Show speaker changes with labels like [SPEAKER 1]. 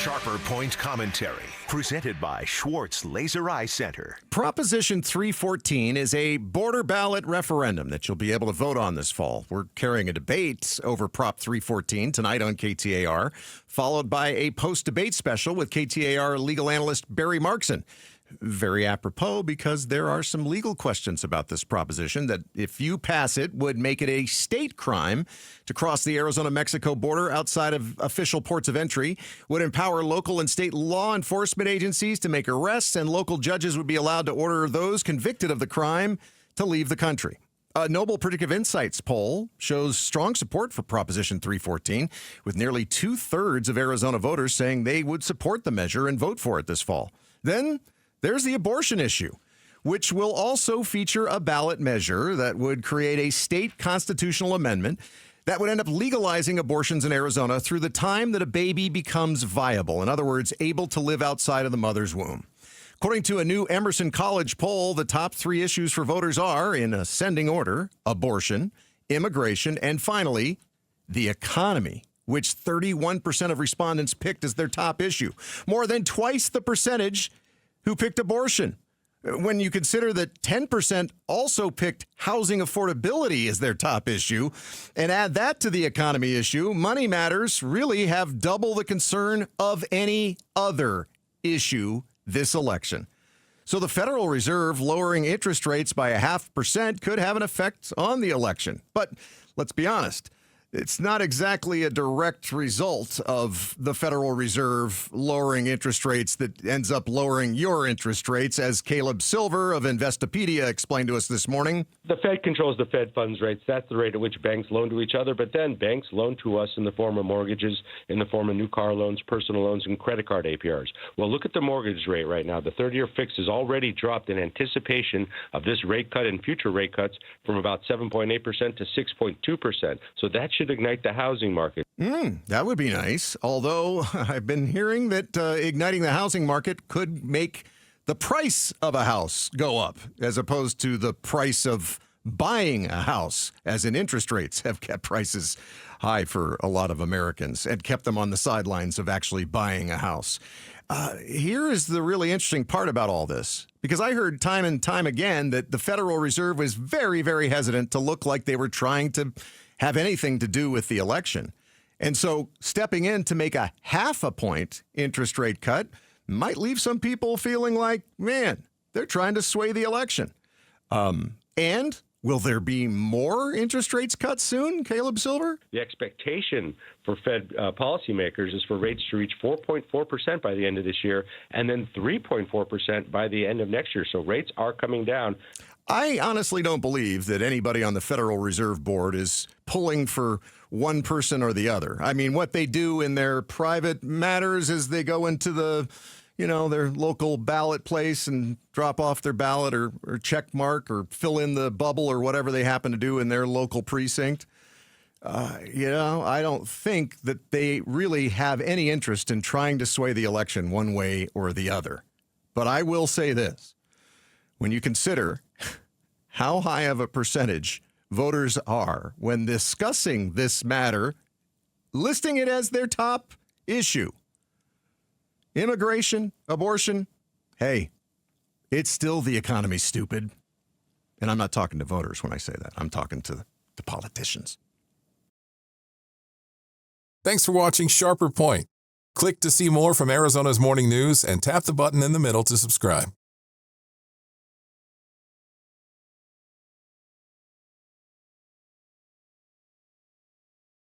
[SPEAKER 1] Sharper Point Commentary, presented by Schwartz Laser Eye Center.
[SPEAKER 2] Proposition 314 is a border ballot referendum that you'll be able to vote on this fall. We're carrying a debate over Prop 314 tonight on KTAR, followed by a post-debate special with KTAR legal analyst Barry Markson. Very apropos because there are some legal questions about this proposition that, if you pass it, would make it a state crime to cross the Arizona-Mexico border outside of official ports of entry, would empower local and state law enforcement agencies to make arrests, and local judges would be allowed to order those convicted of the crime to leave the country. A Noble Predictive Insights poll shows strong support for Proposition 314, with nearly two-thirds of Arizona voters saying they would support the measure and vote for it this fall. Then there's the abortion issue, which will also feature a ballot measure that would create a state constitutional amendment that would end up legalizing abortions in Arizona through the time that a baby becomes viable. In other words, able to live outside of the mother's womb. According to a new Emerson College poll, the top three issues for voters are, in ascending order, abortion, immigration, and finally, the economy, which 31% of respondents picked as their top issue. More than twice the percentage who picked abortion. When you consider that 10% also picked housing affordability as their top issue, and add that to the economy issue, money matters really have double the concern of any other issue this election. So the Federal Reserve lowering interest rates by 0.5% could have an effect on the election. But let's be honest, it's not exactly a direct result of the Federal Reserve lowering interest rates that ends up lowering your interest rates, as Caleb Silver of Investopedia explained to us this morning.
[SPEAKER 3] The Fed controls the Fed funds rates. That's the rate at which banks loan to each other. But then banks loan to us in the form of mortgages, in the form of new car loans, personal loans, and credit card APRs. Well, look at the mortgage rate right now. The 30-year fix has already dropped in anticipation of this rate cut and future rate cuts from about 7.8% to 6.2%. So that should ignite the housing market.
[SPEAKER 2] That would be nice. Although I've been hearing that igniting the housing market could make the price of a house go up, as opposed to the price of buying a house, as in interest rates have kept prices high for a lot of Americans and kept them on the sidelines of actually buying a house. Here is the really interesting part about all this, because I heard time and time again that the Federal Reserve was very, very hesitant to look like they were trying to have anything to do with the election. And so stepping in to make a 0.5 point interest rate cut might leave some people feeling like, man, they're trying to sway the election. And will there be more interest rates cut soon, Caleb Silver?
[SPEAKER 3] The expectation for Fed policymakers is for rates to reach 4.4% by the end of this year and then 3.4% by the end of next year. So rates are coming down.
[SPEAKER 2] I honestly don't believe that anybody on the Federal Reserve Board is pulling for one person or the other. I mean, what they do in their private matters is they go into the, their local ballot place and drop off their ballot or check mark or fill in the bubble or whatever they happen to do in their local precinct. I don't think that they really have any interest in trying to sway the election one way or the other. But I will say this. When you consider how high of a percentage voters are when discussing this matter, listing it as their top issue, immigration, abortion, hey, it's still the economy, stupid. And I'm not talking to voters when I say that. I'm talking to the politicians.
[SPEAKER 4] Thanks for watching Sharper Point. Click to see more from Arizona's morning news and tap the button in the middle to subscribe.